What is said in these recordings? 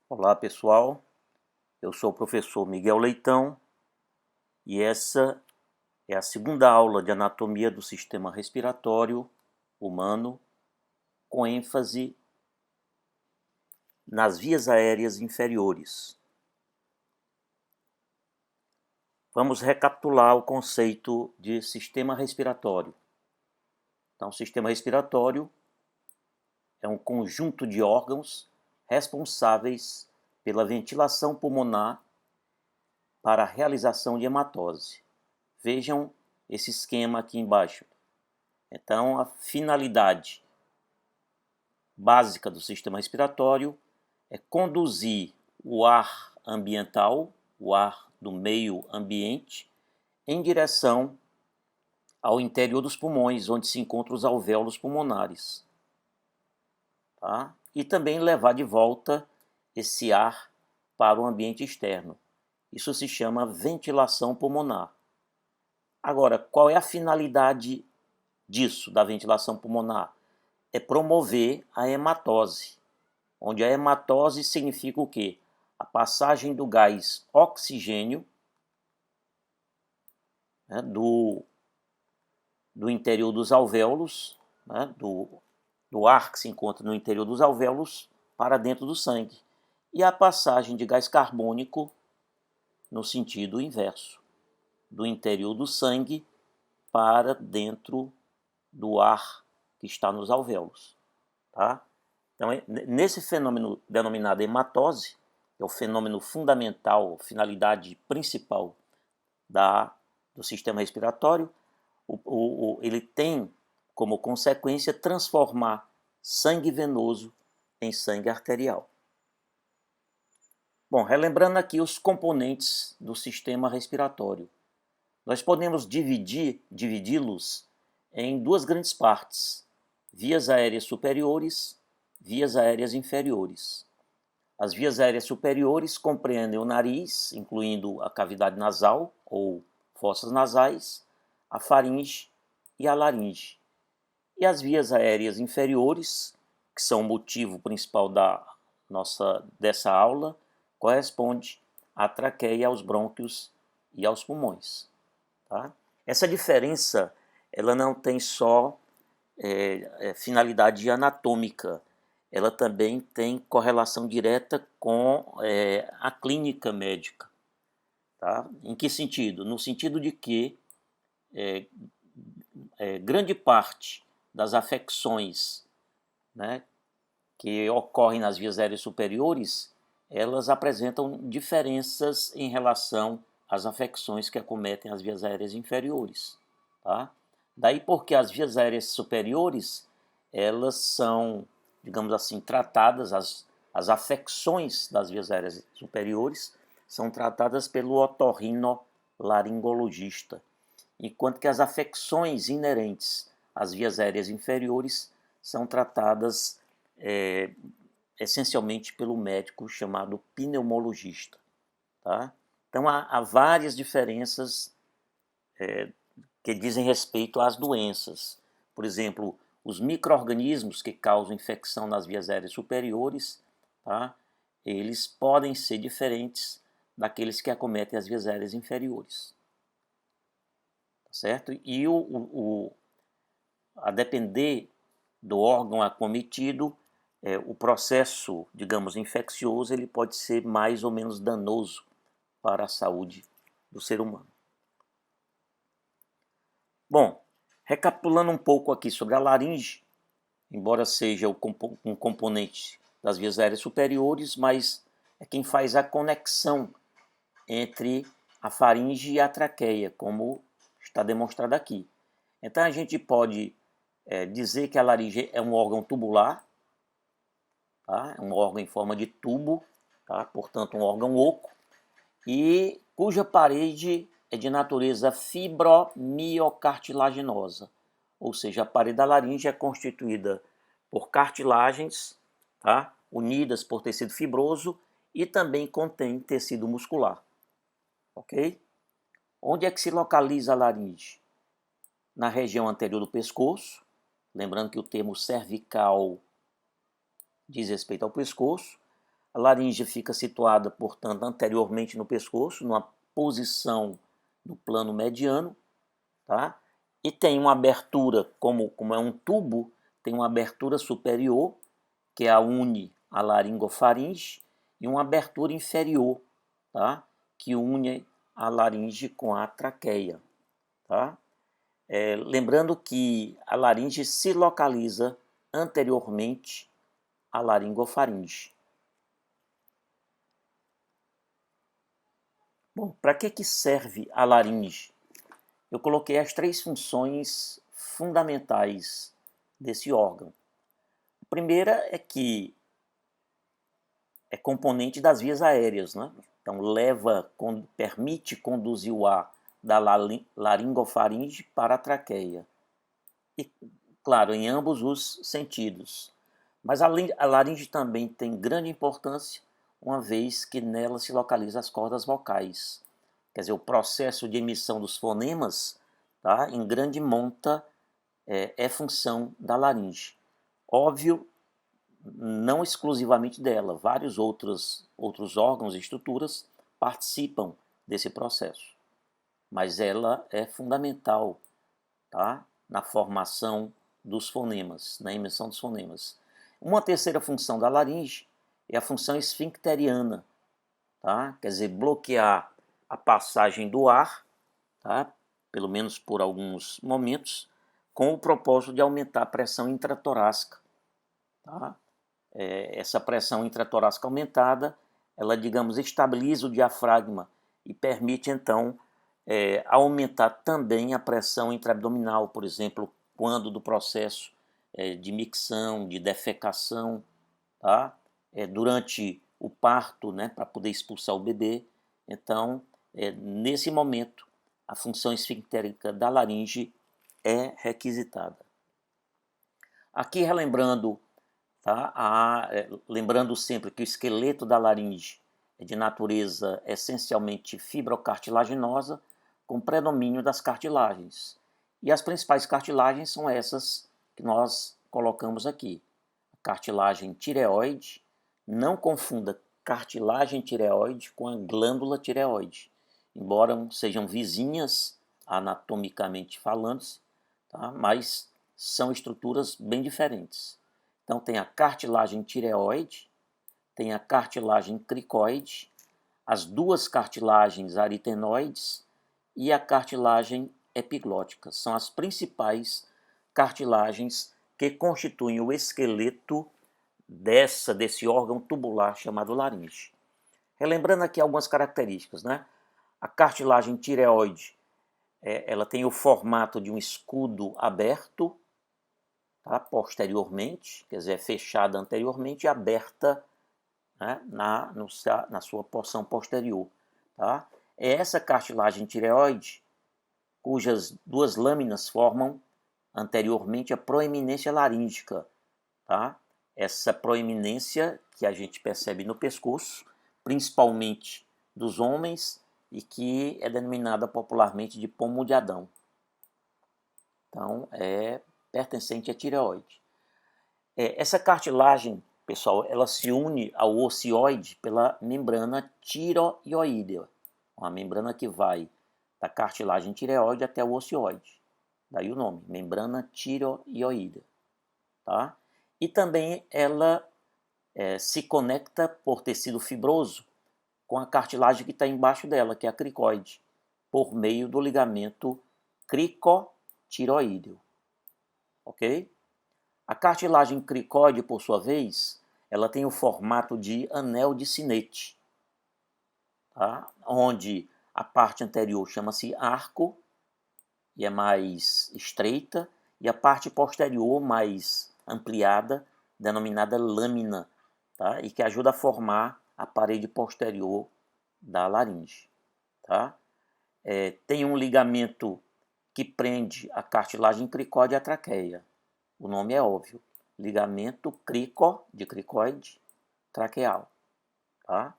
Olá pessoal, eu sou o professor Miguel Leitão e essa é a segunda aula de anatomia do sistema respiratório humano, com ênfase nas vias aéreas inferiores. Vamos recapitular o conceito de sistema respiratório. Então, o sistema respiratório é um conjunto de órgãos responsáveis pela ventilação pulmonar para a realização de hematose. Vejam esse esquema aqui embaixo. Então, a finalidade básica do sistema respiratório é conduzir o ar ambiental, o ar do meio ambiente, em direção ao interior dos pulmões, onde se encontram os alvéolos pulmonares. Tá? E também levar de volta esse ar para o ambiente externo. Isso se chama ventilação pulmonar. Agora, qual é a finalidade disso, da ventilação pulmonar? É promover a hematose, onde a hematose significa o quê? A passagem do gás oxigênio, né, do interior dos alvéolos, né, do ar que se encontra no interior dos alvéolos para dentro do sangue, e a passagem de gás carbônico no sentido inverso, do interior do sangue para dentro do ar que está nos alvéolos. Tá? Então, nesse fenômeno denominado hematose, que é o fenômeno fundamental, finalidade principal do sistema respiratório, ele tem como consequência transformar sangue venoso em sangue arterial. Bom, relembrando aqui os componentes do sistema respiratório, nós podemos dividi-los em duas grandes partes: vias aéreas superiores, vias aéreas inferiores. As vias aéreas superiores compreendem o nariz, incluindo a cavidade nasal ou fossas nasais, a faringe e a laringe. E as vias aéreas inferiores, que são o motivo principal dessa aula, corresponde à traqueia, aos brônquios e aos pulmões. Tá? Essa diferença ela não tem só finalidade anatômica, ela também tem correlação direta com a clínica médica. Tá? Em que sentido? No sentido de que grande parte das afecções, né, que ocorrem nas vias aéreas superiores, elas apresentam diferenças em relação às afecções que acometem as vias aéreas inferiores. Tá? Daí porque as vias aéreas superiores, elas são, digamos assim, tratadas, as afecções das vias aéreas superiores são tratadas pelo otorrinolaringologista, enquanto que as afecções inerentes às vias aéreas inferiores são tratadas essencialmente pelo médico chamado pneumologista. Tá? Então há várias diferenças que dizem respeito às doenças. Por exemplo, os micro-organismos que causam infecção nas vias aéreas superiores, tá? Eles podem ser diferentes daqueles que acometem as vias aéreas inferiores. Tá certo? E a depender do órgão acometido, o processo, digamos, infeccioso, ele pode ser mais ou menos danoso para a saúde do ser humano. Bom, recapitulando um pouco aqui sobre a laringe, embora seja um componente das vias aéreas superiores, mas é quem faz a conexão entre a faringe e a traqueia, como está demonstrado aqui. Então a gente pode dizer que a laringe é um órgão tubular, tá? É um órgão em forma de tubo, tá? Portanto um órgão oco, e cuja parede é de natureza fibromiocartilaginosa, ou seja, a parede da laringe é constituída por cartilagens, tá? Unidas por tecido fibroso, e também contém tecido muscular. Ok? Onde é que se localiza a laringe? Na região anterior do pescoço, lembrando que o termo cervical diz respeito ao pescoço. A laringe fica situada, portanto, anteriormente no pescoço, numa posição no plano mediano, tá? E tem uma abertura, como é um tubo, tem uma abertura superior, que une a laringofaringe, e uma abertura inferior, tá? Que une a laringe com a traqueia, tá? Lembrando que a laringe se localiza anteriormente à laringofaringe. Bom, para que serve a laringe? Eu coloquei as 3 funções fundamentais desse órgão. A primeira é que é componente das vias aéreas, né? Então permite conduzir o ar da laringofaringe para a traqueia. E, claro, em ambos os sentidos. Mas a laringe também tem grande importância, uma vez que nela se localizam as cordas vocais. Quer dizer, o processo de emissão dos fonemas, tá, em grande monta, é função da laringe. Óbvio, não exclusivamente dela, vários outros órgãos e estruturas participam desse processo. Mas ela é fundamental, tá, na formação dos fonemas, na emissão dos fonemas. Uma terceira função da laringe é a função esfincteriana, tá? Quer dizer, bloquear a passagem do ar, tá? Pelo menos por alguns momentos, com o propósito de aumentar a pressão intratorácica. Tá? Essa pressão intratorácica aumentada, ela, digamos, estabiliza o diafragma e permite, então, aumentar também a pressão intraabdominal, por exemplo, quando do processo de micção, de defecação, tá? Durante o parto, né, para poder expulsar o bebê. Então, nesse momento, a função esfinctérica da laringe é requisitada. Aqui relembrando, tá, lembrando sempre que o esqueleto da laringe é de natureza essencialmente fibrocartilaginosa, com predomínio das cartilagens. E as principais cartilagens são essas que nós colocamos aqui. A cartilagem tireoide, não confunda cartilagem tireoide com a glândula tireoide, embora sejam vizinhas anatomicamente falando, tá? Mas são estruturas bem diferentes. Então tem a cartilagem tireoide, tem a cartilagem cricoide, as duas cartilagens aritenoides e a cartilagem epiglótica. São as principais cartilagens que constituem o esqueleto desse órgão tubular chamado laringe. Relembrando aqui algumas características, né? A cartilagem tireoide, ela tem o formato de um escudo aberto, tá, posteriormente, quer dizer, fechada anteriormente e aberta, né, na sua porção posterior. Tá? É essa cartilagem tireoide cujas 2 lâminas formam anteriormente a proeminência laríngica. Tá? Essa proeminência que a gente percebe no pescoço, principalmente dos homens, e que é denominada popularmente de pomo de Adão. Então, é pertencente à tireoide. Essa cartilagem, pessoal, ela se une ao ocioide pela membrana tireoidea, uma membrana que vai da cartilagem tireoide até o ocioide. Daí o nome, membrana tireoidea. Tá? E também ela se conecta por tecido fibroso com a cartilagem que está embaixo dela, que é a cricoide, por meio do ligamento cricotireoideo. Ok? A cartilagem cricoide, por sua vez, ela tem o formato de anel de sinete, tá? Onde a parte anterior chama-se arco e é mais estreita, e a parte posterior mais ampliada, denominada lâmina, tá? E que ajuda a formar a parede posterior da laringe. Tá? Tem um ligamento que prende a cartilagem cricóide à traqueia. O nome é óbvio, ligamento de cricoide traqueal. Tá?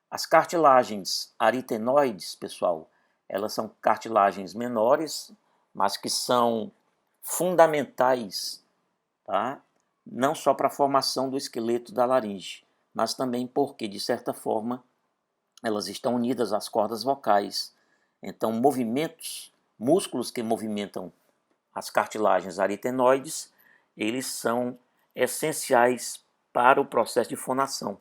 As cartilagens aritenoides, pessoal, elas são cartilagens menores, mas que são fundamentais, tá? Não só para a formação do esqueleto da laringe, mas também porque, de certa forma, elas estão unidas às cordas vocais. Então, músculos que movimentam as cartilagens aritenoides, eles são essenciais para o processo de fonação.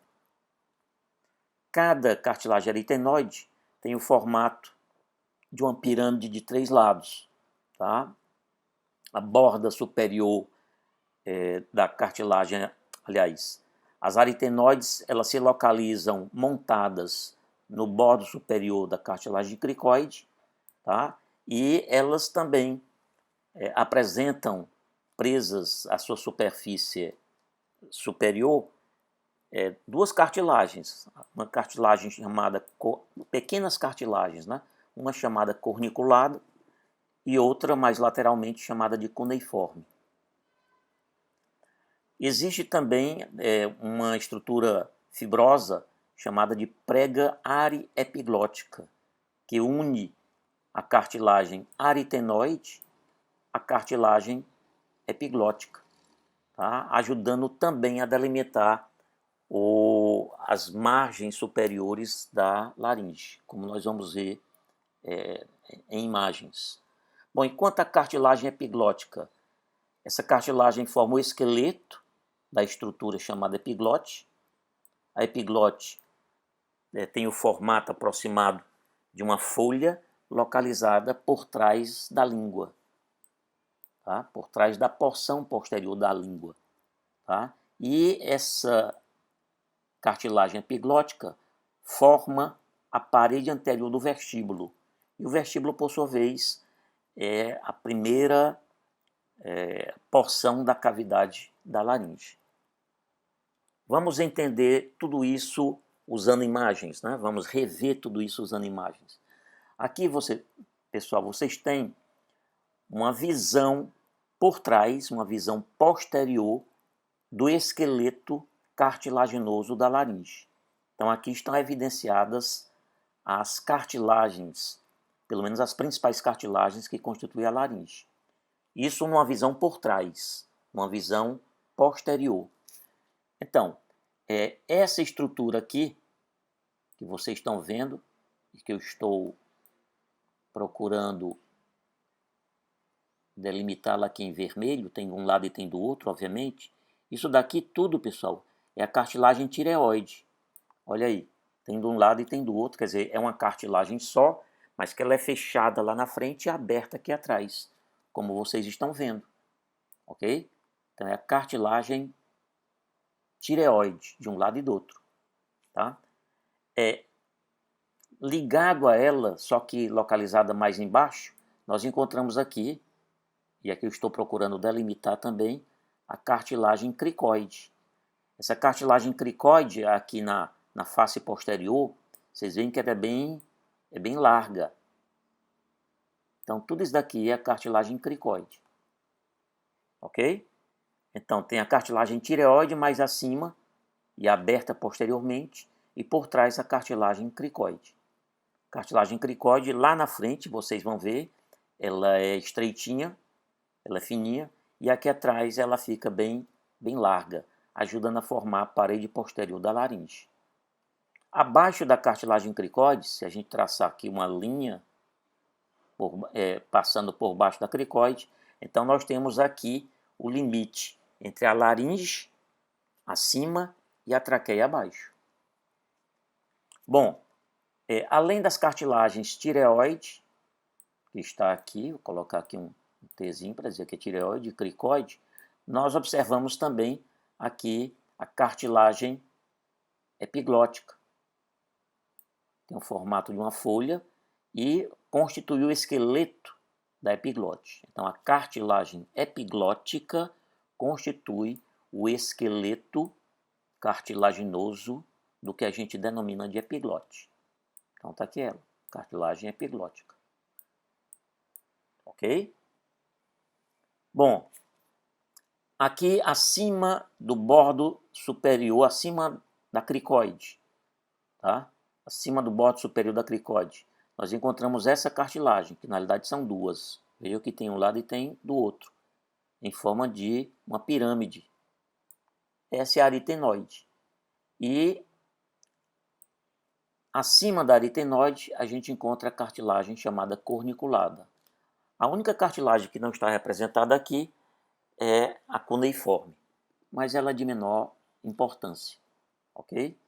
Cada cartilagem aritenoide tem o formato de uma pirâmide de 3 lados. Tá? A borda superior da cartilagem, aliás, as aritenoides, elas se localizam montadas no bordo superior da cartilagem cricoide, tá? E elas também apresentam presas à sua superfície superior duas cartilagens, uma cartilagem chamada, pequenas cartilagens, né? Uma chamada corniculada e outra mais lateralmente chamada de cuneiforme. Existe também uma estrutura fibrosa chamada de prega ariepiglótica, que une a cartilagem aritenoide à cartilagem epiglótica, tá? Ajudando também a delimitar as margens superiores da laringe, como nós vamos ver em imagens. Bom, enquanto a cartilagem epiglótica, essa cartilagem forma o esqueleto da estrutura chamada epiglote. A epiglote tem o formato aproximado de uma folha localizada por trás da língua, tá? Por trás da porção posterior da língua. Tá? E essa cartilagem epiglótica forma a parede anterior do vestíbulo. E o vestíbulo, por sua vez, é a primeira porção da cavidade da laringe. Vamos entender tudo isso usando imagens, né? Vamos rever tudo isso usando imagens. Aqui, pessoal, vocês têm uma visão por trás, uma visão posterior do esqueleto cartilaginoso da laringe. Então, aqui estão evidenciadas as cartilagens, pelo menos as principais cartilagens que constituem a laringe. Isso numa visão por trás, uma visão posterior. Então, essa estrutura aqui, que vocês estão vendo, e que eu estou procurando delimitá-la aqui em vermelho, tem de um lado e tem do outro, obviamente. Isso daqui tudo, pessoal, é a cartilagem tireoide. Olha aí, tem de um lado e tem do outro, quer dizer, é uma cartilagem só, mas que ela é fechada lá na frente e aberta aqui atrás, como vocês estão vendo, ok? Então é a cartilagem tireoide, de um lado e do outro, tá? Ligado a ela, só que localizada mais embaixo, nós encontramos aqui, e aqui eu estou procurando delimitar também, a cartilagem cricoide. Essa cartilagem cricoide, aqui na face posterior, vocês veem que ela é bem larga. Então, tudo isso daqui é a cartilagem cricoide. Ok? Então, tem a cartilagem tireoide mais acima e aberta posteriormente, e por trás a cartilagem cricoide. Cartilagem cricoide, lá na frente, vocês vão ver, ela é estreitinha, ela é fininha, e aqui atrás ela fica bem larga, ajudando a formar a parede posterior da laringe. Abaixo da cartilagem cricoide, se a gente traçar aqui uma linha passando por baixo da cricoide, então nós temos aqui o limite entre a laringe acima e a traqueia abaixo. Bom, além das cartilagens tireoide, que está aqui, vou colocar aqui um Tzinho para dizer que é tireoide e cricoide, nós observamos também aqui a cartilagem epiglótica. Tem o formato de uma folha e constitui o esqueleto da epiglote. Então, a cartilagem epiglótica constitui o esqueleto cartilaginoso do que a gente denomina de epiglote. Então, está aqui ela, cartilagem epiglótica. Ok? Bom, aqui acima do bordo superior, acima da cricoide, tá? Acima do bordo superior da cricoide, nós encontramos essa cartilagem, que na realidade são duas. Veja que tem um lado e tem do outro, em forma de uma pirâmide. Essa é a aritenoide. E acima da aritenoide a gente encontra a cartilagem chamada corniculada. A única cartilagem que não está representada aqui é a cuneiforme, mas ela é de menor importância, ok?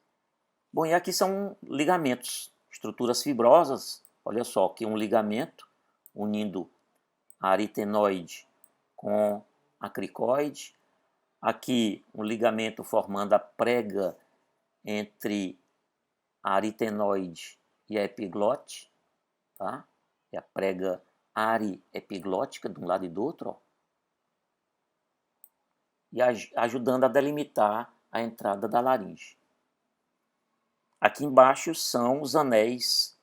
Bom, e aqui são ligamentos, estruturas fibrosas. Olha só, aqui um ligamento unindo a aritenoide com a cricoide. Aqui um ligamento formando a prega entre a aritenoide e a epiglote, tá? É a prega ariepiglótica de um lado e do outro, ó. E ajudando a delimitar a entrada da laringe. Aqui embaixo são os anéis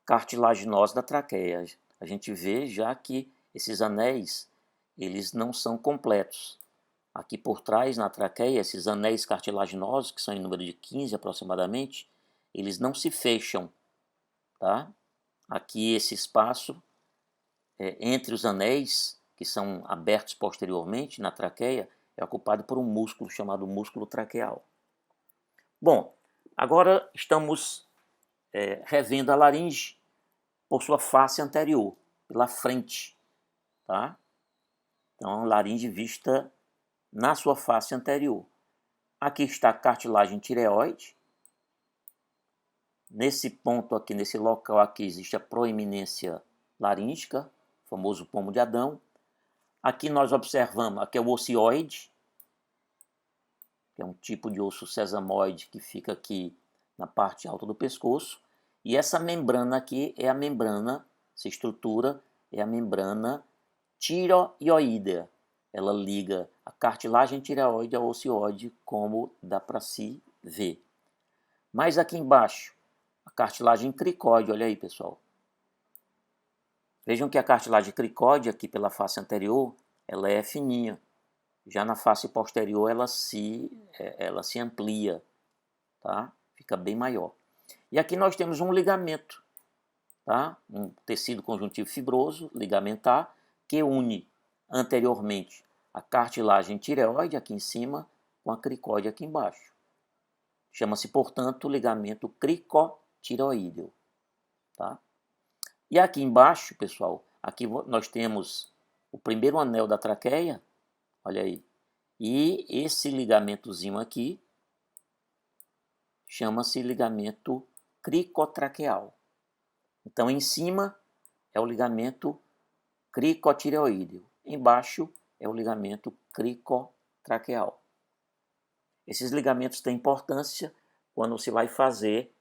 cartilaginosos da traqueia. A gente vê já que esses anéis, eles não são completos. Aqui por trás, na traqueia, esses anéis cartilaginosos, que são em número de 15 aproximadamente, eles não se fecham, tá? Aqui esse espaço entre os anéis, que são abertos posteriormente na traqueia, é ocupado por um músculo chamado músculo traqueal. Bom, agora estamos revendo a laringe por sua face anterior, pela frente, tá? Então, a laringe vista na sua face anterior. Aqui está a cartilagem tireoide. Nesse ponto aqui, nesse local aqui, existe a proeminência laríngica, o famoso pomo de Adão. Aqui nós observamos, aqui é o ocioide, que é um tipo de osso sesamoide que fica aqui na parte alta do pescoço. E essa membrana aqui é a membrana, essa estrutura é a membrana tireoidea. Ela liga a cartilagem tireoide ao ocioide, como dá para se ver. Mas aqui embaixo, a cartilagem cricóide, olha aí, pessoal. Vejam que a cartilagem cricóide aqui pela face anterior, ela é fininha. Já na face posterior ela se amplia, tá? Fica bem maior. E aqui nós temos um ligamento, tá? Um tecido conjuntivo fibroso, ligamentar, que une anteriormente a cartilagem tireoide aqui em cima com a cricóide aqui embaixo. Chama-se, portanto, ligamento cricotireoídeo, tá? E aqui embaixo, pessoal, aqui nós temos o primeiro anel da traqueia, olha aí. E esse ligamentozinho aqui chama-se ligamento cricotraqueal. Então, em cima é o ligamento cricotireoídeo, embaixo é o ligamento cricotraqueal. Esses ligamentos têm importância quando você vai fazer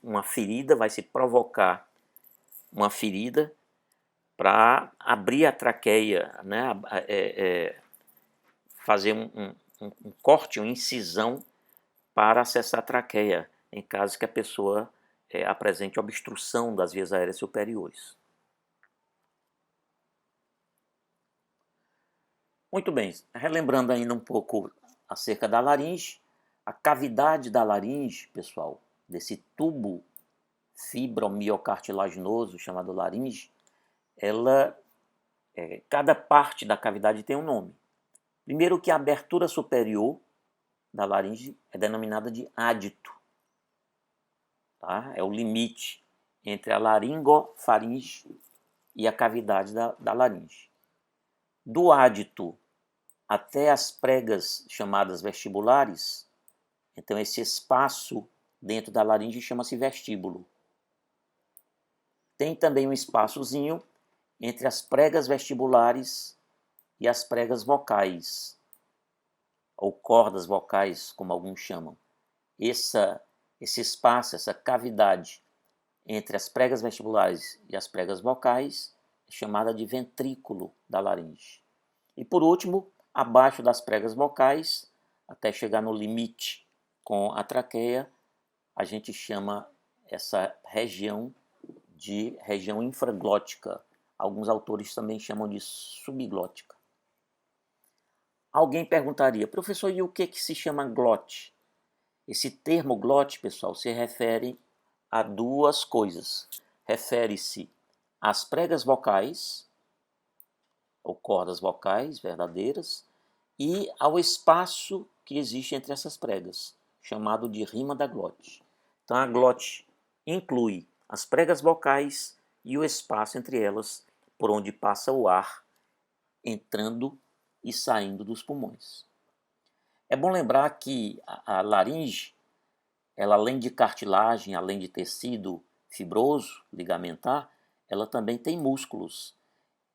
uma ferida, vai se provocar uma ferida para abrir a traqueia, né? Fazer um corte, uma incisão para acessar a traqueia, em caso que a pessoa apresente obstrução das vias aéreas superiores. Muito bem, relembrando ainda um pouco acerca da laringe, a cavidade da laringe, pessoal, desse tubo fibromiocartilaginoso chamado laringe, cada parte da cavidade tem um nome. Primeiro que a abertura superior da laringe é denominada de ádito, tá? É o limite entre a laringofaringe e a cavidade da laringe. Do ádito até as pregas chamadas vestibulares, então esse espaço dentro da laringe chama-se vestíbulo. Tem também um espaçozinho entre as pregas vestibulares e as pregas vocais, ou cordas vocais, como alguns chamam. Esse espaço, essa cavidade entre as pregas vestibulares e as pregas vocais é chamada de ventrículo da laringe. E por último, abaixo das pregas vocais, até chegar no limite com a traqueia, a gente chama essa região de região infraglótica. Alguns autores também chamam de subglótica. Alguém perguntaria, professor, e o que se chama glote? Esse termo glote, pessoal, se refere a duas coisas. Refere-se às pregas vocais, ou cordas vocais verdadeiras, e ao espaço que existe entre essas pregas, chamado de rima da glote. Então a glote inclui as pregas vocais e o espaço entre elas, por onde passa o ar entrando e saindo dos pulmões. É bom lembrar que a laringe, ela além de cartilagem, além de tecido fibroso, ligamentar, ela também tem músculos.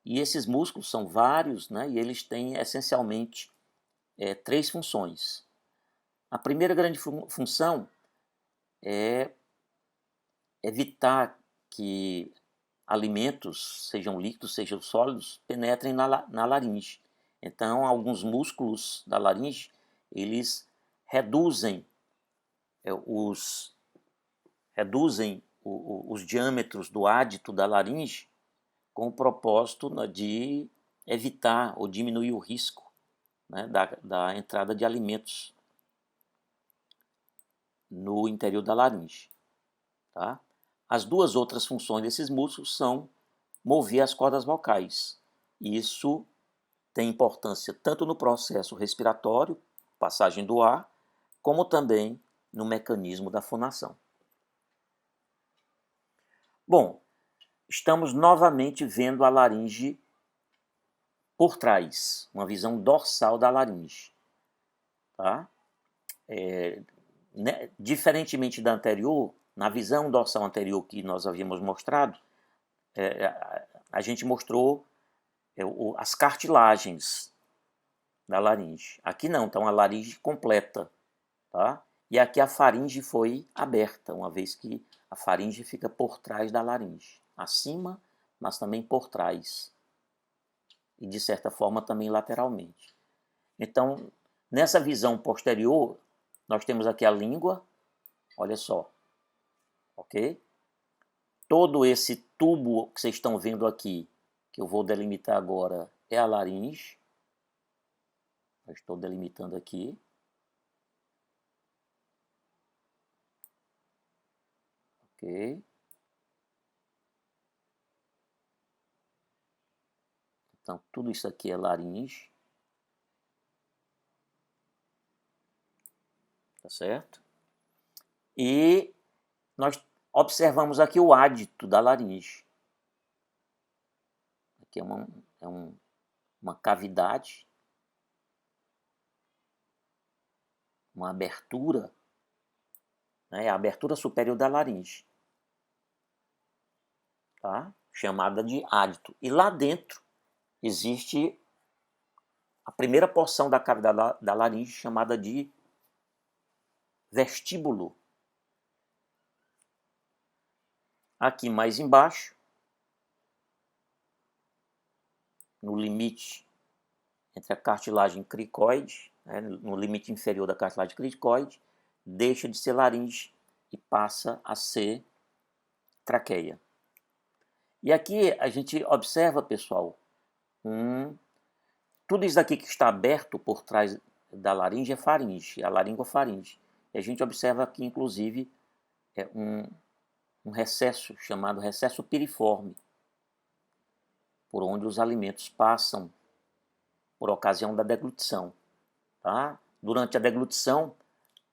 E esses músculos são vários, né, e eles têm essencialmente três funções. A primeira grande função é evitar que alimentos, sejam líquidos, sejam sólidos, penetrem na laringe. Então, alguns músculos da laringe, eles reduzem os diâmetros do ádito da laringe com o propósito, né, de evitar ou diminuir o risco, né, da entrada de alimentos no interior da laringe. Tá? As duas outras funções desses músculos são mover as cordas vocais. Isso tem importância tanto no processo respiratório, passagem do ar, como também no mecanismo da fonação. Bom, estamos novamente vendo a laringe por trás, uma visão dorsal da laringe. Tá? Diferentemente da anterior, na visão dorsal anterior que nós havíamos mostrado, a gente mostrou as cartilagens da laringe. Aqui não, então a laringe completa. Tá? E aqui a faringe foi aberta, uma vez que a faringe fica por trás da laringe. Acima, mas também por trás. E de certa forma também lateralmente. Então, nessa visão posterior, nós temos aqui a língua, olha só, ok? Todo esse tubo que vocês estão vendo aqui, que eu vou delimitar agora, é a laringe. Eu estou delimitando aqui. Ok. Então, tudo isso aqui é laringe. Tá certo? E nós observamos aqui o ádito da laringe. Aqui é uma cavidade, uma abertura, né? É a abertura superior da laringe, tá? Chamada de ádito. E lá dentro existe a primeira porção da cavidade da laringe, chamada de vestíbulo. Aqui mais embaixo, no limite entre a cartilagem cricoide, né, no limite inferior da cartilagem cricoide, deixa de ser laringe e passa a ser traqueia. E aqui a gente observa, pessoal, tudo isso daqui que está aberto por trás da laringe é faringe, a laringofaringe. E a gente observa aqui, inclusive, um recesso chamado recesso piriforme, por onde os alimentos passam por ocasião da deglutição. Tá? Durante a deglutição,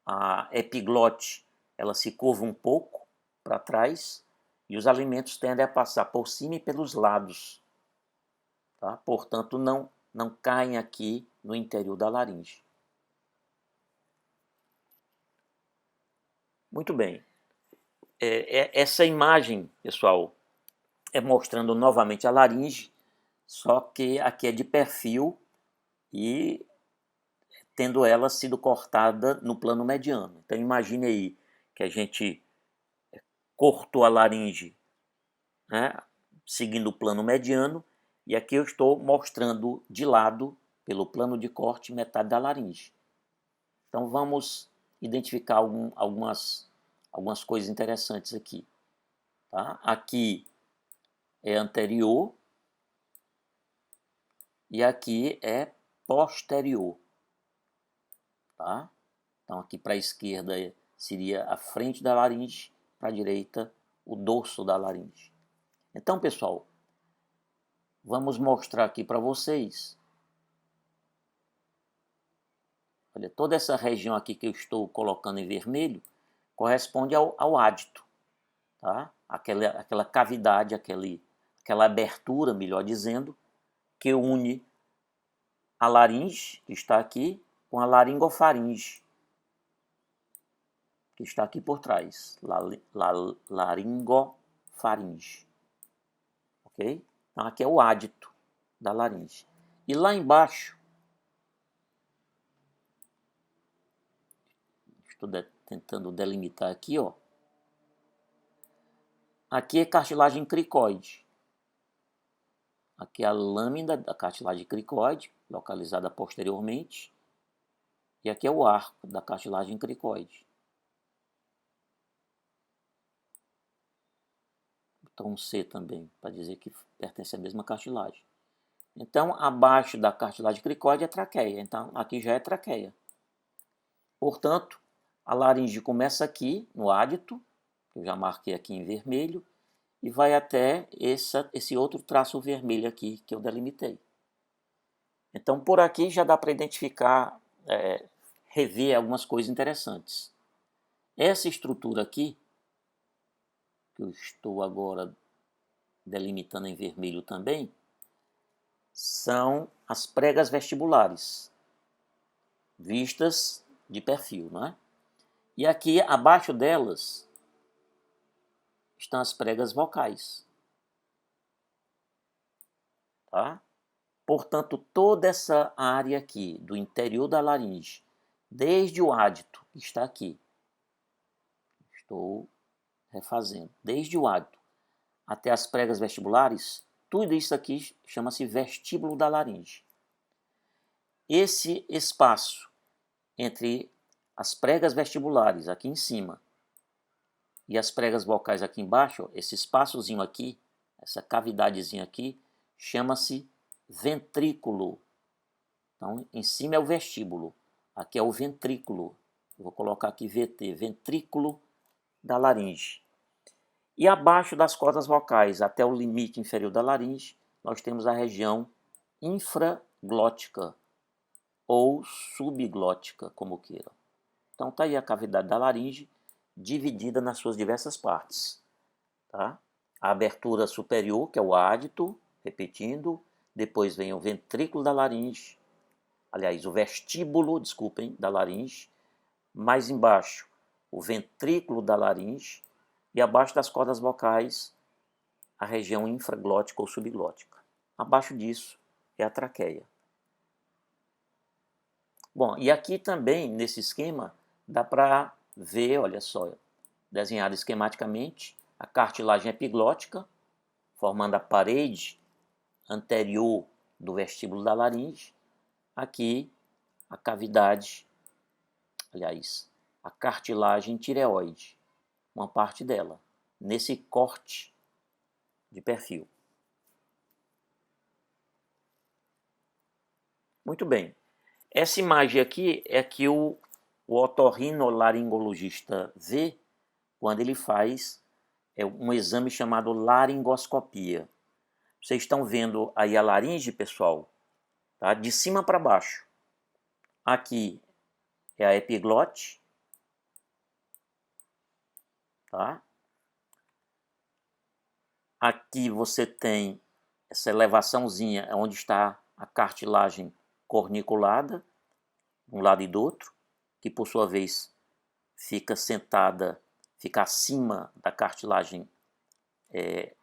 a epiglote ela se curva um pouco para trás e os alimentos tendem a passar por cima e pelos lados. Tá? Portanto, não caem aqui no interior da laringe. Muito bem. Essa imagem, pessoal, é mostrando novamente a laringe, só que aqui é de perfil e tendo ela sido cortada no plano mediano. Então imagine aí que a gente cortou a laringe, né, seguindo o plano mediano, e aqui eu estou mostrando de lado, pelo plano de corte, metade da laringe. Então vamos identificar algumas coisas interessantes aqui. Tá? Aqui é anterior e aqui é posterior. Tá? Então aqui para a esquerda seria a frente da laringe, para a direita o dorso da laringe. Então, pessoal, vamos mostrar aqui para vocês Olha, toda essa região aqui que eu estou colocando em vermelho corresponde ao ádito, tá? Aquela cavidade, aquela abertura, melhor dizendo, que une a laringe, que está aqui, com a laringofaringe, que está aqui por trás. Laringofaringe. Ok? Então, aqui é o ádito da laringe. E lá embaixo, estou tentando delimitar aqui, ó. Aqui é cartilagem cricoide. Aqui é a lâmina da cartilagem cricoide, localizada posteriormente. E aqui é o arco da cartilagem cricoide. Então C também, para dizer que pertence à mesma cartilagem. Então, abaixo da cartilagem cricoide é traqueia. Então, aqui já é traqueia. Portanto, a laringe começa aqui, no ádito, que eu já marquei aqui em vermelho, e vai até esse outro traço vermelho aqui que eu delimitei. Então, por aqui já dá para identificar, rever algumas coisas interessantes. Essa estrutura aqui, que eu estou agora delimitando em vermelho também, são as pregas vestibulares, vistas de perfil, não é? E aqui, abaixo delas, estão as pregas vocais. Tá? Portanto, toda essa área aqui, do interior da laringe, desde o ádito, que está aqui, estou refazendo, desde o ádito até as pregas vestibulares, tudo isso aqui chama-se vestíbulo da laringe. Esse espaço entre as pregas vestibulares aqui em cima e as pregas vocais aqui embaixo, esse espaçozinho aqui, essa cavidadezinha aqui, chama-se ventrículo. Então, em cima é o vestíbulo, aqui é o ventrículo. Vou colocar aqui VT, ventrículo da laringe. E abaixo das cordas vocais, até o limite inferior da laringe, nós temos a região infraglótica ou subglótica, como queiram. Então está aí a cavidade da laringe, dividida nas suas diversas partes. Tá? A abertura superior, que é o ádito, repetindo, depois vem o ventrículo da laringe, aliás, o vestíbulo, desculpem, da laringe, mais embaixo o ventrículo da laringe, e abaixo das cordas vocais, a região infraglótica ou subglótica. Abaixo disso é a traqueia. Bom, e aqui também, nesse esquema, dá para ver, olha só, desenhado esquematicamente, a cartilagem epiglótica, formando a parede anterior do vestíbulo da laringe. Aqui, a cavidade, aliás, a cartilagem tireoide, uma parte dela, nesse corte de perfil. Muito bem. Essa imagem aqui é que o otorrinolaringologista vê quando ele faz um exame chamado laringoscopia. Vocês estão vendo aí a laringe, pessoal, tá? De cima para baixo. Aqui é a epiglote, tá? Aqui você tem essa elevaçãozinha onde está a cartilagem corniculada, de um lado e do outro, que por sua vez fica sentada, fica acima da cartilagem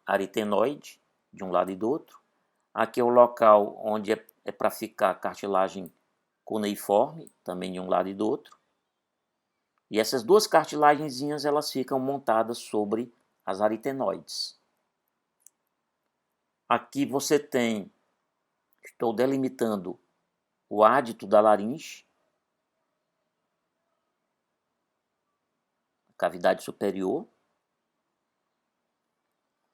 aritenoide, de um lado e do outro. Aqui é o local onde é para ficar a cartilagem cuneiforme, também de um lado e do outro. E essas duas cartilagenzinhas, elas ficam montadas sobre as aritenoides. Aqui você tem, estou delimitando o ádito da laringe, cavidade superior.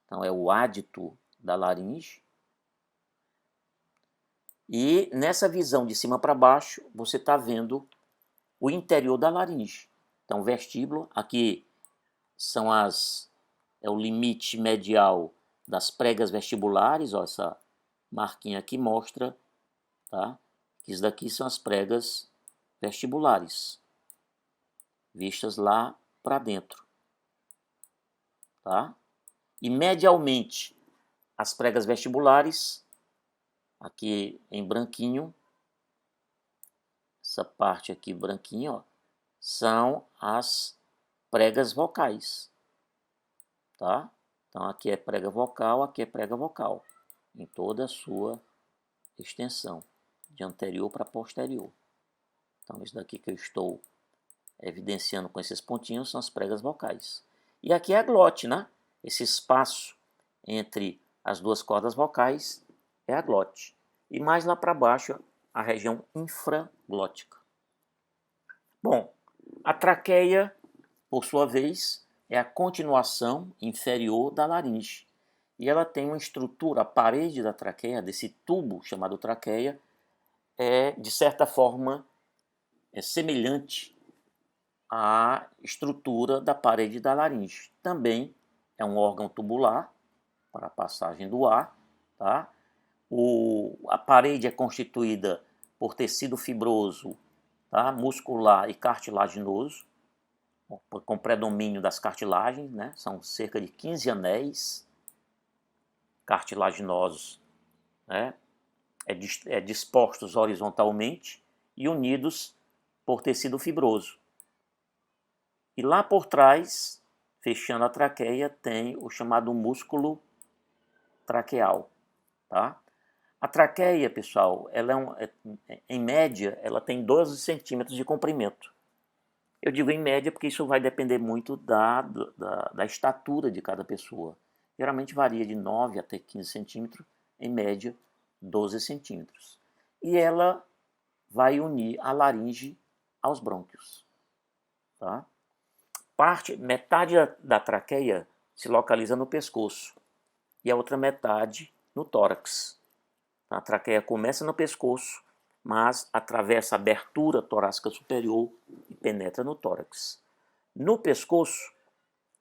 Então é o ádito da laringe. E nessa visão de cima para baixo, você está vendo o interior da laringe. Então, vestíbulo, aqui são é o limite medial das pregas vestibulares, ó, essa marquinha aqui mostra, tá? Isso daqui são as pregas vestibulares, vistas lá para dentro, tá? E medialmente, as pregas vestibulares, aqui em branquinho, essa parte aqui branquinho, ó, são as pregas vocais, tá? Então aqui é prega vocal, aqui é prega vocal, em toda a sua extensão, de anterior para posterior. Então isso daqui que eu estou evidenciando com esses pontinhos são as pregas vocais. E aqui é a glote, né? Esse espaço entre as duas cordas vocais é a glote. E mais lá para baixo, a região infraglótica. Bom, a traqueia, por sua vez, é a continuação inferior da laringe. E ela tem uma estrutura, a parede da traqueia, desse tubo chamado traqueia, é, de certa forma, semelhante à estrutura da parede da laringe. Também é um órgão tubular para a passagem do ar, tá? A parede é constituída por tecido fibroso, tá? Muscular e cartilaginoso, com predomínio das cartilagens, né? São cerca de 15 anéis cartilaginosos, né? Dispostos horizontalmente e unidos por tecido fibroso. E lá por trás, fechando a traqueia, tem o chamado músculo traqueal, tá? A traqueia, pessoal, ela em média, ela tem 12 centímetros de comprimento. Eu digo em média porque isso vai depender muito da estatura de cada pessoa. Geralmente varia de 9 até 15 centímetros, em média 12 centímetros. E ela vai unir a laringe aos brônquios, tá? Metade da traqueia se localiza no pescoço e a outra metade no tórax. A traqueia começa no pescoço, mas atravessa a abertura torácica superior e penetra no tórax. No pescoço,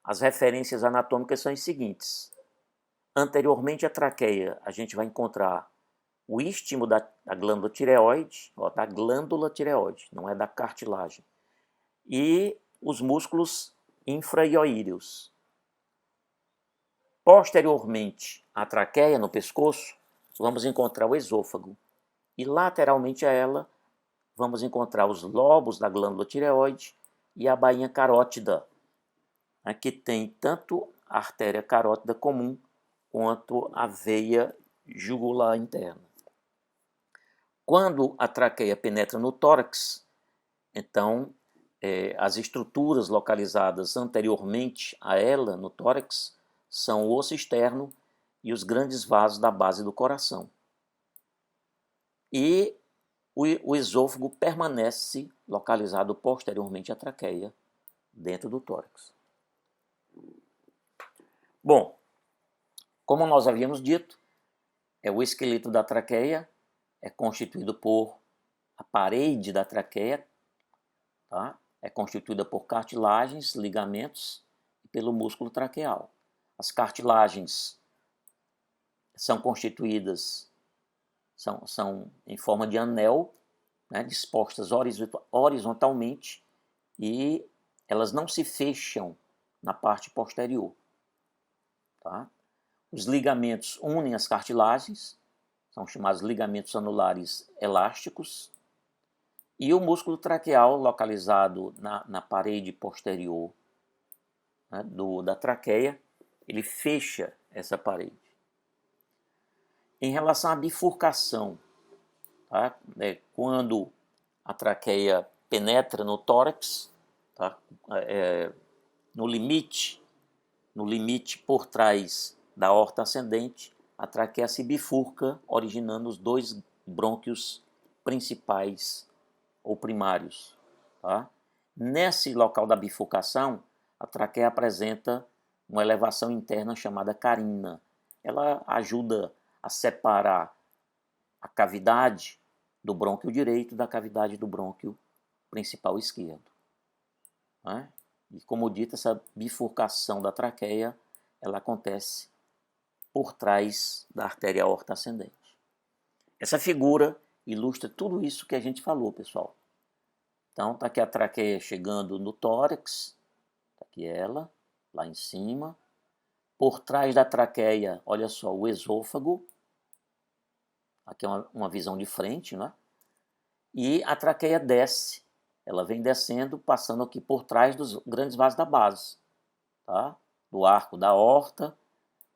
as referências anatômicas são as seguintes. Anteriormente à traqueia, a gente vai encontrar o istmo da glândula tireoide, da glândula tireoide, não é da cartilagem, e os músculos infraioíreos. Posteriormente à traqueia, no pescoço, vamos encontrar o esôfago. E lateralmente a ela, vamos encontrar os lobos da glândula tireoide e a bainha carótida, né, que tem tanto a artéria carótida comum quanto a veia jugular interna. Quando a traqueia penetra no tórax, então as estruturas localizadas anteriormente a ela, no tórax, são o osso externo e os grandes vasos da base do coração. E o esôfago permanece localizado posteriormente à traqueia, dentro do tórax. Bom, como nós havíamos dito, o esqueleto da traqueia é constituído por a parede da traqueia, tá? É constituída por cartilagens, ligamentos e pelo músculo traqueal. As cartilagens são constituídas, são em forma de anel, né, dispostas horizontalmente, e elas não se fecham na parte posterior, tá? Os ligamentos unem as cartilagens, são chamados ligamentos anulares elásticos, e o músculo traqueal, localizado na parede posterior, né, da traqueia, ele fecha essa parede. Em relação à bifurcação, tá? Quando a traqueia penetra no tórax, tá? No limite por trás da aorta ascendente, a traqueia se bifurca, originando os dois brônquios principais ou primários, tá? Nesse local da bifurcação, a traqueia apresenta uma elevação interna chamada carina. Ela ajuda a separar a cavidade do brônquio direito da cavidade do brônquio principal esquerdo, né? E como dito, essa bifurcação da traqueia, ela acontece por trás da artéria aorta ascendente. Essa figura ilustra tudo isso que a gente falou, pessoal. Então, está aqui a traqueia chegando no tórax, está aqui ela, lá em cima. Por trás da traqueia, olha só, o esôfago. Aqui é uma visão de frente, né? E a traqueia desce, ela vem descendo, passando aqui por trás dos grandes vasos da base, tá? Do arco da aorta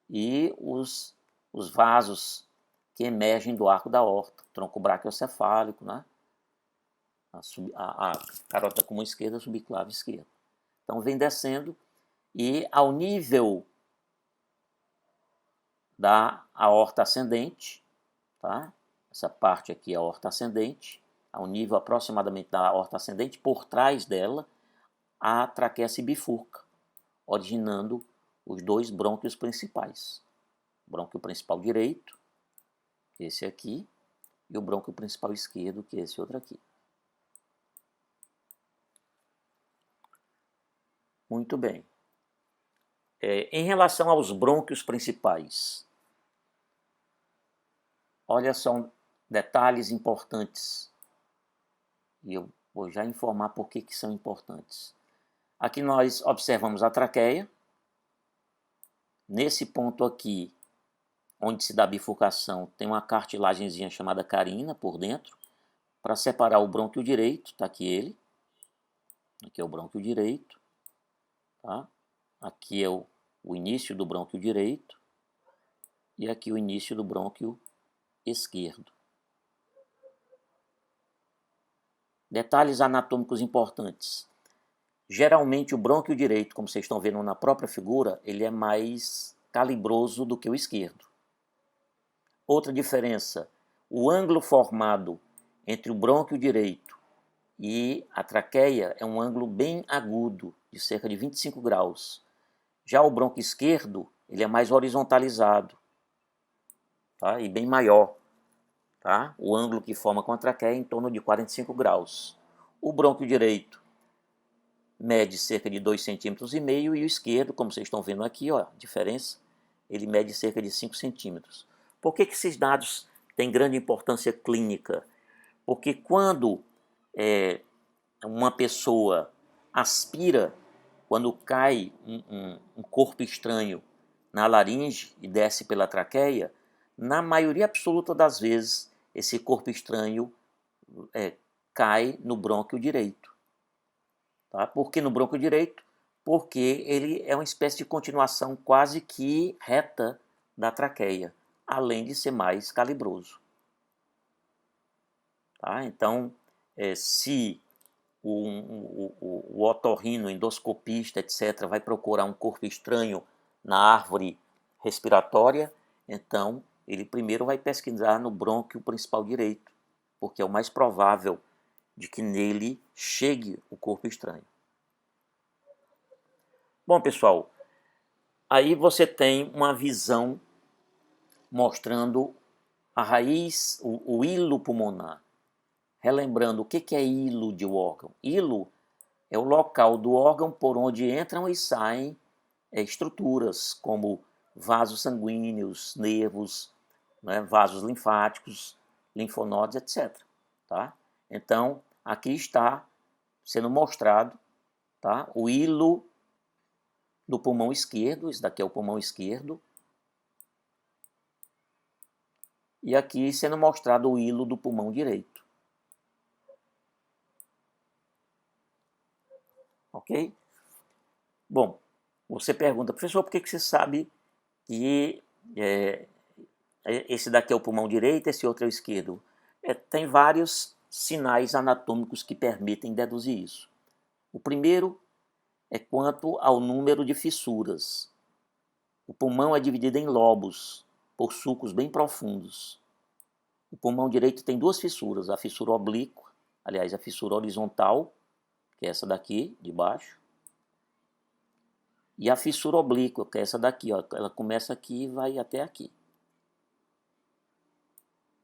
e os vasos que emergem do arco da aorta, tronco braquiocefálico, né? A carota comum esquerda, subclave esquerda. Então vem descendo e ao nível da aorta ascendente, tá? Essa parte aqui é a aorta ascendente, ao nível aproximadamente da aorta ascendente, por trás dela, a traqueia se bifurca, originando os dois brônquios principais. O brônquio principal direito, que é esse aqui, e o brônquio principal esquerdo, que é esse outro aqui. Muito bem. Em relação aos brônquios principais, olha só detalhes importantes. E eu vou já informar por que são importantes. Aqui nós observamos a traqueia. Nesse ponto aqui, onde se dá a bifurcação, tem uma cartilagemzinha chamada carina por dentro, para separar o brônquio direito, está aqui ele. Aqui é o brônquio direito. Tá? Aqui é o início do brônquio direito. E aqui o início do brônquio esquerdo. Detalhes anatômicos importantes. Geralmente o brônquio direito, como vocês estão vendo na própria figura, ele é mais calibroso do que o esquerdo. Outra diferença, o ângulo formado entre o brônquio direito e a traqueia é um ângulo bem agudo, de cerca de 25 graus. Já o brônquio esquerdo, ele é mais horizontalizado, tá? E bem maior. Tá? O ângulo que forma com a traqueia é em torno de 45 graus. O brônquio direito mede cerca de 2,5 cm e o esquerdo, como vocês estão vendo aqui, ó, a diferença, ele mede cerca de 5 centímetros. Por que esses dados têm grande importância clínica? Porque quando uma pessoa aspira, quando cai um corpo estranho na laringe e desce pela traqueia, na maioria absoluta das vezes, esse corpo estranho cai no brônquio direito. Tá? Por que no brônquio direito? Porque ele é uma espécie de continuação quase que reta da traqueia, além de ser mais calibroso. Tá? Então, se o otorrino, endoscopista, etc., vai procurar um corpo estranho na árvore respiratória, então ele primeiro vai pesquisar no brônquio principal direito, porque é o mais provável de que nele chegue o corpo estranho. Bom, pessoal, aí você tem uma visão mostrando a raiz, o hilo pulmonar. Relembrando, o que é hilo de um órgão? Hilo é o local do órgão por onde entram e saem estruturas, como vasos sanguíneos, nervos, né, vasos linfáticos, linfonodos, etc. Tá? Então, aqui está sendo mostrado, tá, o hilo do pulmão esquerdo, esse daqui é o pulmão esquerdo, e aqui sendo mostrado o hilo do pulmão direito. Ok? Bom, você pergunta, professor, por que você sabe que esse daqui é o pulmão direito, esse outro é o esquerdo? Tem vários sinais anatômicos que permitem deduzir isso. O primeiro é quanto ao número de fissuras. O pulmão é dividido em lobos, por sulcos bem profundos. O pulmão direito tem duas fissuras, a fissura oblíqua, aliás, a fissura horizontal, que é essa daqui, de baixo, e a fissura oblíqua, que é essa daqui, ó, ela começa aqui e vai até aqui.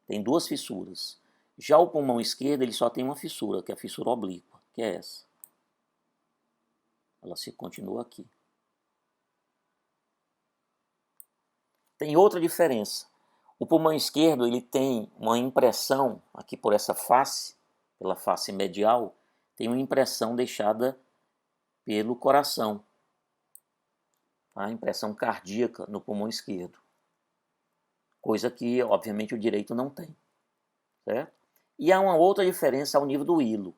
Tem duas fissuras. Já o pulmão esquerdo, ele só tem uma fissura, que é a fissura oblíqua, que é essa. Ela se continua aqui. Tem outra diferença. O pulmão esquerdo, ele tem uma impressão, aqui por essa face, pela face medial, tem uma impressão deixada pelo coração, a impressão cardíaca no pulmão esquerdo, coisa que obviamente o direito não tem, certo? E há uma outra diferença ao nível do hilo.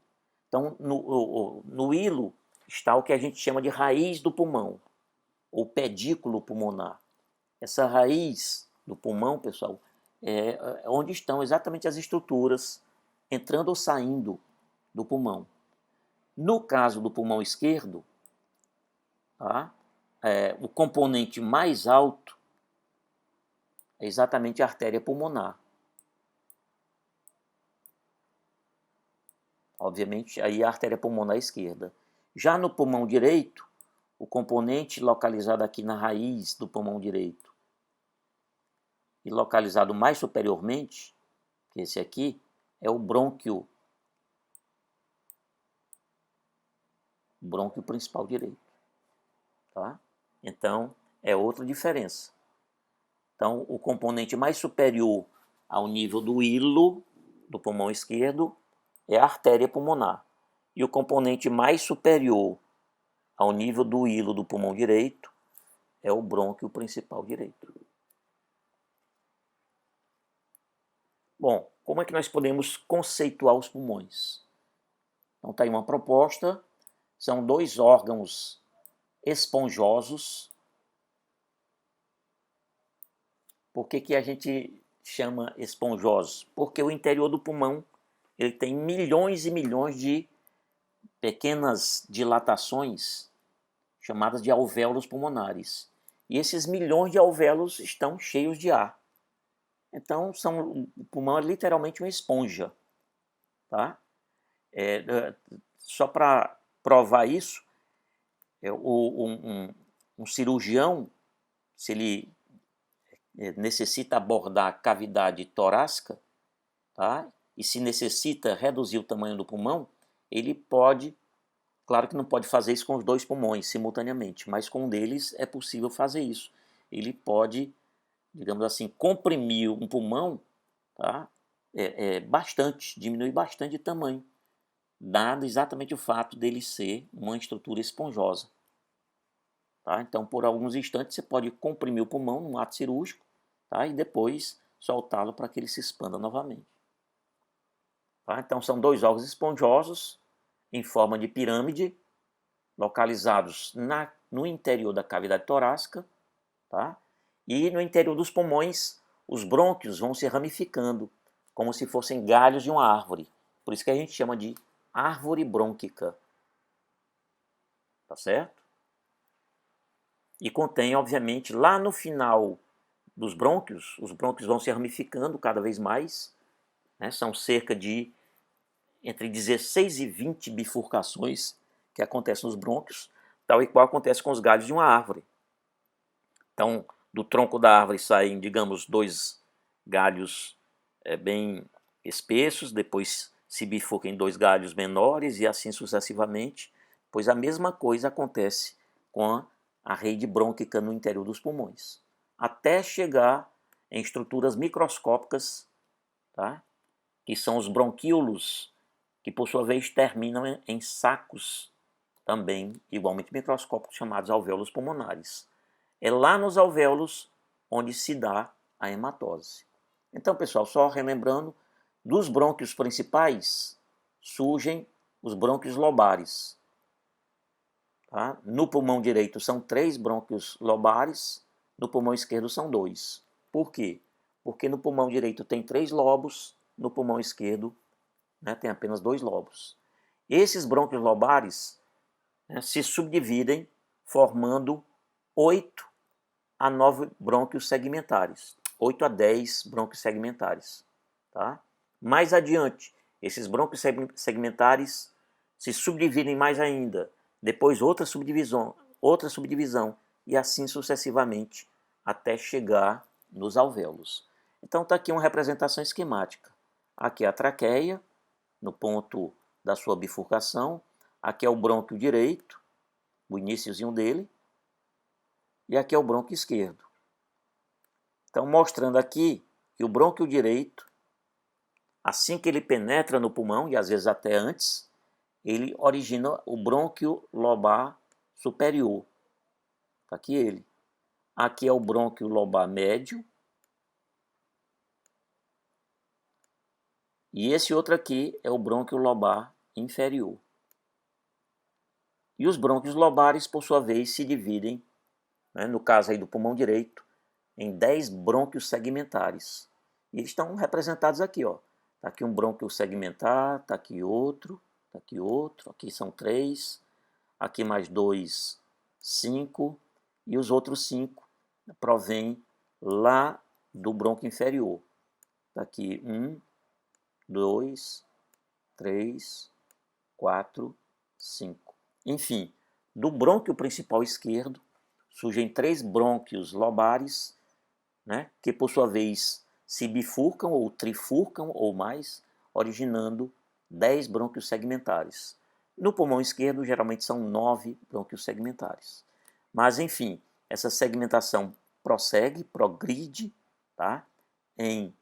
Então, no hilo está o que a gente chama de raiz do pulmão, ou pedículo pulmonar. Essa raiz do pulmão, pessoal, é onde estão exatamente as estruturas entrando ou saindo do pulmão. No caso do pulmão esquerdo, tá? O componente mais alto é exatamente a artéria pulmonar. Obviamente, aí a artéria pulmonar esquerda. Já no pulmão direito, o componente localizado aqui na raiz do pulmão direito e localizado mais superiormente, que esse aqui, é o brônquio principal direito. Tá? Então, é outra diferença. Então, o componente mais superior ao nível do hilo do pulmão esquerdo é a artéria pulmonar. E o componente mais superior ao nível do hilo do pulmão direito é o brônquio principal direito. Bom, como é que nós podemos conceituar os pulmões? Então, está aí uma proposta. São dois órgãos esponjosos. Por que a gente chama esponjosos? Porque o interior do pulmão ele tem milhões e milhões de pequenas dilatações chamadas de alvéolos pulmonares. E esses milhões de alvéolos estão cheios de ar. Então, o pulmão é literalmente uma esponja. Tá? Só para provar isso, um cirurgião, se ele necessita abordar a cavidade torácica, tá? E se necessita reduzir o tamanho do pulmão, ele pode, claro que não pode fazer isso com os dois pulmões simultaneamente, mas com um deles é possível fazer isso. Ele pode, digamos assim, comprimir um pulmão, tá? Bastante, diminuir bastante de tamanho, dado exatamente o fato dele ser uma estrutura esponjosa. Tá? Então, por alguns instantes, você pode comprimir o pulmão num ato cirúrgico, tá? E depois soltá-lo para que ele se expanda novamente. Tá? Então, são dois órgãos esponjosos em forma de pirâmide, localizados no interior da cavidade torácica. Tá? E no interior dos pulmões, os brônquios vão se ramificando, como se fossem galhos de uma árvore. Por isso que a gente chama de árvore brônquica. Tá certo? E contém, obviamente, lá no final dos brônquios, os brônquios vão se ramificando cada vez mais, né? São cerca de entre 16 e 20 bifurcações que acontecem nos brônquios, tal e qual acontece com os galhos de uma árvore. Então, do tronco da árvore saem, digamos, dois galhos bem espessos, depois se bifurcam em dois galhos menores e assim sucessivamente, pois a mesma coisa acontece com a rede brônquica no interior dos pulmões, até chegar em estruturas microscópicas, tá? Que são os bronquíolos, que por sua vez terminam em sacos também igualmente microscópicos chamados alvéolos pulmonares. É lá nos alvéolos onde se dá a hematose. Então, pessoal, só relembrando, dos brônquios principais surgem os brônquios lobares. Tá? No pulmão direito são 3 brônquios lobares, no pulmão esquerdo são 2. Por quê? Porque no pulmão direito tem 3 lobos, no pulmão esquerdo, né, tem apenas 2 lobos. Esses brônquios lobares, né, se subdividem formando 8 a 9 brônquios segmentares. 8 a 10 brônquios segmentares. Tá? Mais adiante, esses brônquios segmentares se subdividem mais ainda. Depois outra subdivisão e assim sucessivamente até chegar nos alvéolos. Então está aqui uma representação esquemática. Aqui é a traqueia, no ponto da sua bifurcação. Aqui é o brônquio direito, o iniciozinho dele. E aqui é o brônquio esquerdo. Então mostrando aqui que o brônquio direito, assim que ele penetra no pulmão, e às vezes até antes, ele origina o brônquio lobar superior. Tá aqui ele. Aqui é o brônquio lobar médio. E esse outro aqui é o brônquio lobar inferior. E os brônquios lobares, por sua vez, se dividem, né, no caso aí do pulmão direito, em 10 brônquios segmentares. E eles estão representados aqui, ó. Tá aqui um brônquio segmentar, tá aqui outro, aqui são 3, aqui mais 2, 5, e os outros 5 provêm lá do brônquio inferior. Tá aqui 1, 2, 3, 4, 5. Enfim, do brônquio principal esquerdo surgem 3 brônquios lobares, né, que por sua vez se bifurcam ou trifurcam ou mais, originando 10 brônquios segmentares. No pulmão esquerdo, geralmente são 9 brônquios segmentares. Mas, enfim, essa segmentação progride, tá, em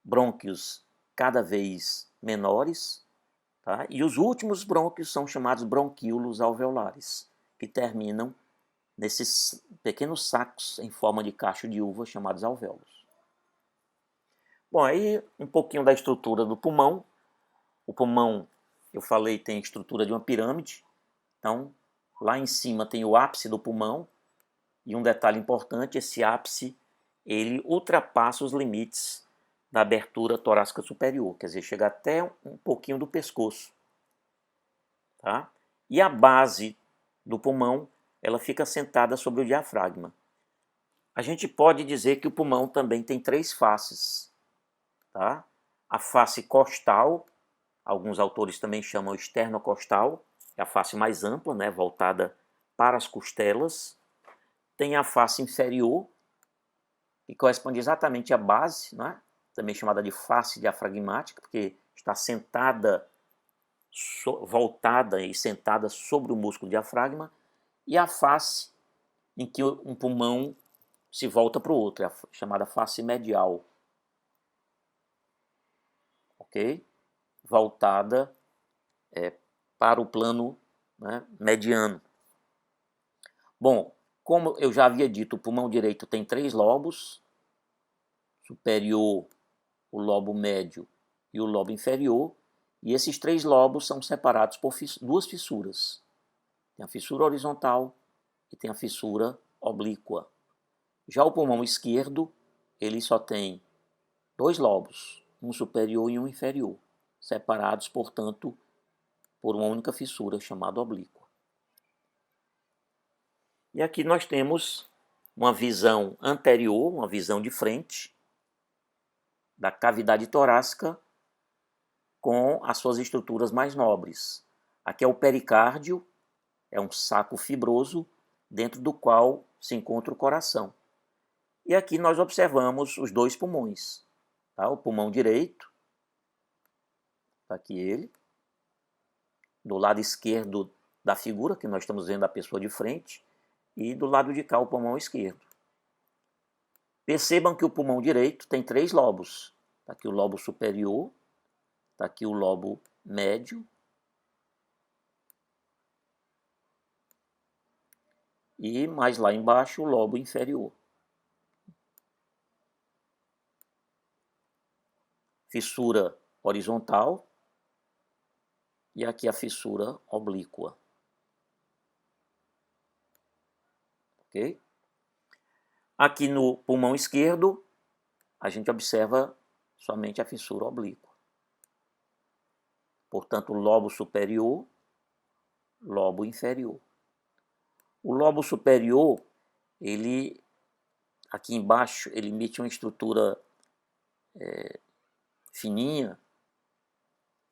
brônquios cada vez menores, tá, e os últimos brônquios são chamados bronquíolos alveolares, que terminam nesses pequenos sacos em forma de cacho de uva chamados alvéolos. Bom, aí um pouquinho da estrutura do pulmão. O pulmão, eu falei, tem a estrutura de uma pirâmide. Então, lá em cima tem o ápice do pulmão. E um detalhe importante, esse ápice, ele ultrapassa os limites da abertura torácica superior. Quer dizer, chega até um pouquinho do pescoço. Tá? E a base do pulmão, ela fica sentada sobre o diafragma. A gente pode dizer que o pulmão também tem 3 faces. Tá? A face costal, alguns autores também chamam esternocostal, é a face mais ampla, né, voltada para as costelas. Tem a face inferior, que corresponde exatamente à base, né, também chamada de face diafragmática, porque está sentada, voltada e sentada sobre o músculo diafragma. E a face em que um pulmão se volta para o outro, é a chamada face medial. Ok? Voltada para o plano, né, mediano. Bom, como eu já havia dito, o pulmão direito tem 3 lobos, superior, o lobo médio e o lobo inferior, e esses 3 lobos são separados por 2 fissuras. Tem a fissura horizontal e tem a fissura oblíqua. Já o pulmão esquerdo, ele só tem 2 lobos, um superior e um inferior, separados, portanto, por uma única fissura chamada oblíqua. E aqui nós temos uma visão anterior, uma visão de frente da cavidade torácica com as suas estruturas mais nobres. Aqui é o pericárdio, é um saco fibroso dentro do qual se encontra o coração. E aqui nós observamos os 2 pulmões. Tá? O pulmão direito, está aqui ele, do lado esquerdo da figura, que nós estamos vendo a pessoa de frente, e do lado de cá o pulmão esquerdo. Percebam que o pulmão direito tem 3 lobos. Está aqui o lobo superior, está aqui o lobo médio e mais lá embaixo o lobo inferior. Fissura horizontal e aqui a fissura oblíqua. Ok? Aqui no pulmão esquerdo, a gente observa somente a fissura oblíqua. Portanto, lobo superior, lobo inferior. O lobo superior, ele, aqui embaixo, ele emite uma estrutura fininha,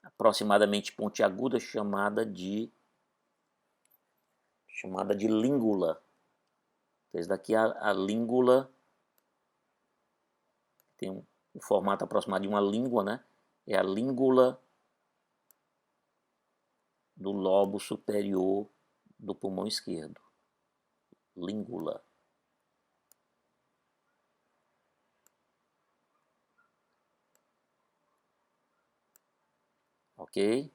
aproximadamente pontiaguda, chamada de língula. Esse daqui é a língula, tem um formato aproximado de uma língua, né? É a língula do lobo superior do pulmão esquerdo. Língula. Ok?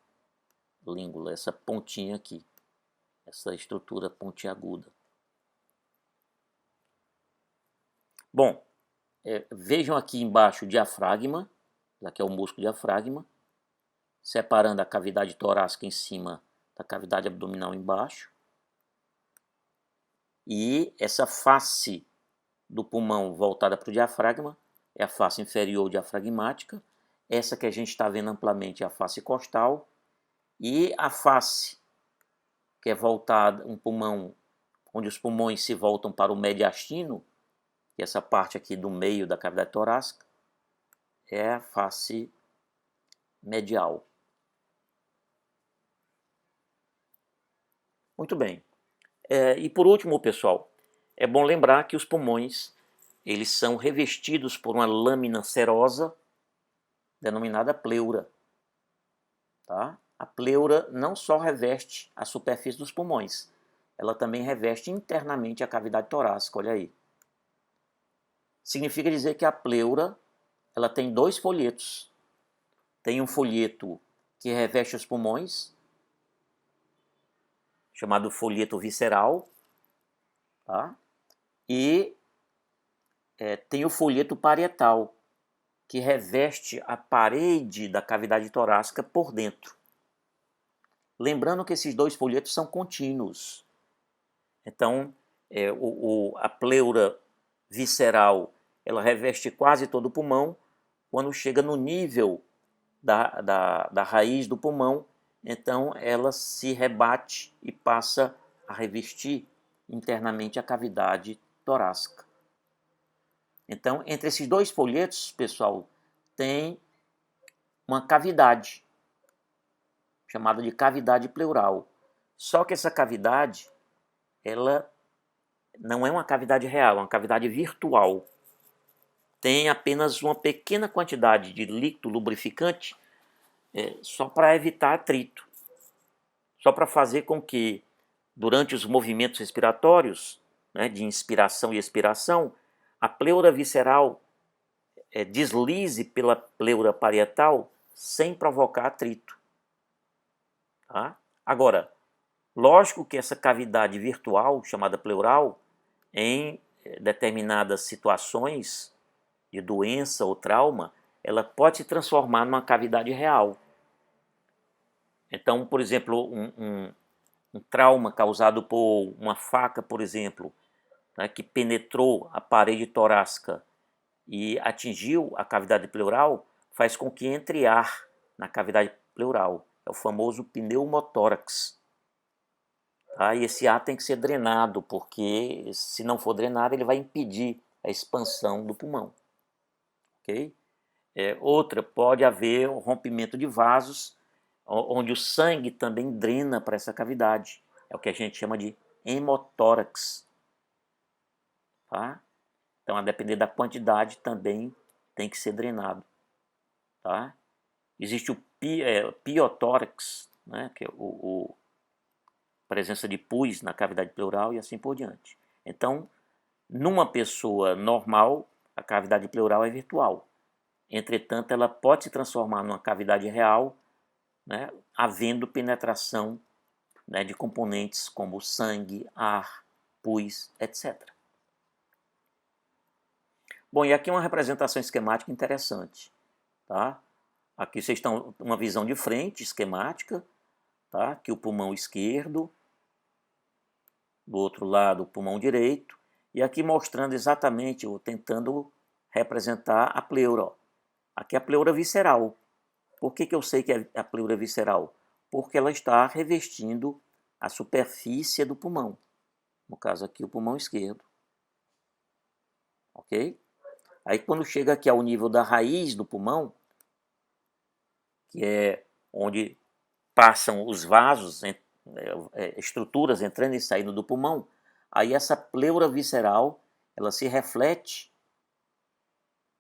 língula, essa pontinha aqui, essa estrutura pontiaguda. Bom, vejam aqui embaixo o diafragma, aqui é o músculo diafragma, separando a cavidade torácica em cima da cavidade abdominal embaixo. E essa face do pulmão voltada para o diafragma é a face inferior diafragmática. Essa que a gente está vendo amplamente é a face costal. E a face que é voltada, um pulmão, onde os pulmões se voltam para o mediastino, que é essa parte aqui do meio da cavidade torácica, é a face medial. Muito bem. E por último, pessoal, é bom lembrar que os pulmões eles são revestidos por uma lâmina serosa denominada pleura. Tá? A pleura não só reveste a superfície dos pulmões, ela também reveste internamente a cavidade torácica, olha aí. Significa dizer que a pleura ela tem dois folhetos. Tem um folheto que reveste os pulmões, chamado folheto visceral, tá? E tem o folheto parietal, que reveste a parede da cavidade torácica por dentro. Lembrando que esses dois folhetos são contínuos. Então, a pleura visceral ela reveste quase todo o pulmão. Quando chega no nível da raiz do pulmão, então ela se rebate e passa a revestir internamente a cavidade torácica. Então, entre esses dois folhetos, pessoal, tem uma cavidade, chamada de cavidade pleural. Só que essa cavidade, ela não é uma cavidade real, é uma cavidade virtual. Tem apenas uma pequena quantidade de líquido lubrificante só para evitar atrito. Só para fazer com que, durante os movimentos respiratórios, né, de inspiração e expiração, a pleura visceral deslize pela pleura parietal sem provocar atrito. Tá? Agora, lógico que essa cavidade virtual, chamada pleural, em determinadas situações de doença ou trauma, ela pode se transformar numa cavidade real. Então, por exemplo, um trauma causado por uma faca, por exemplo, né, que penetrou a parede torácica e atingiu a cavidade pleural, faz com que entre ar na cavidade pleural. É o famoso pneumotórax. Tá? E esse ar tem que ser drenado, porque se não for drenado, ele vai impedir a expansão do pulmão. Okay? Outra, pode haver o rompimento de vasos, onde o sangue também drena para essa cavidade. É o que a gente chama de hemotórax. Tá? Então, a depender da quantidade, também tem que ser drenado. Tá? Existe o piotórax, né, que é a presença de pus na cavidade pleural e assim por diante. Então, numa pessoa normal, a cavidade pleural é virtual. Entretanto, ela pode se transformar numa cavidade real, né, havendo penetração, né, de componentes como sangue, ar, pus, etc. Bom, e aqui uma representação esquemática interessante. Tá? Aqui vocês estão uma visão de frente, esquemática, tá? Aqui o pulmão esquerdo, do outro lado o pulmão direito, e aqui mostrando exatamente, ou tentando representar a pleura. Ó. Aqui é a pleura visceral. Por que eu sei que é a pleura visceral? Porque ela está revestindo a superfície do pulmão. No caso aqui o pulmão esquerdo. Ok? Aí quando chega aqui ao nível da raiz do pulmão, que é onde passam os vasos, estruturas entrando e saindo do pulmão, aí essa pleura visceral, ela se reflete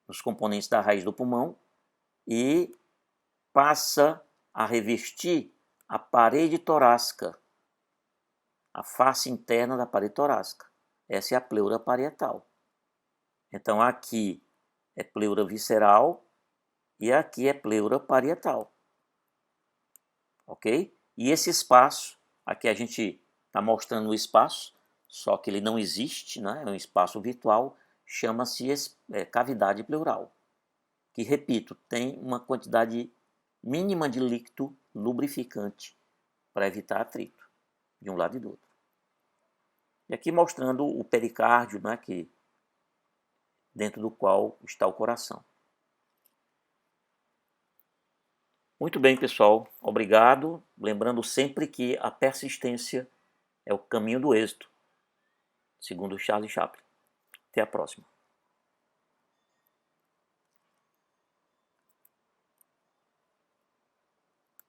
nos componentes da raiz do pulmão e passa a revestir a parede torácica, a face interna da parede torácica. Essa é a pleura parietal. Então aqui é pleura visceral e aqui é pleura parietal. Ok? E esse espaço, aqui a gente está mostrando o espaço, só que ele não existe, né? É um espaço virtual, chama-se cavidade pleural, que, repito, tem uma quantidade mínima de líquido lubrificante para evitar atrito de um lado e do outro. E aqui mostrando o pericárdio, né, que, dentro do qual está o coração. Muito bem, pessoal. Obrigado. Lembrando sempre que a persistência é o caminho do êxito, segundo Charles Chaplin. Até a próxima.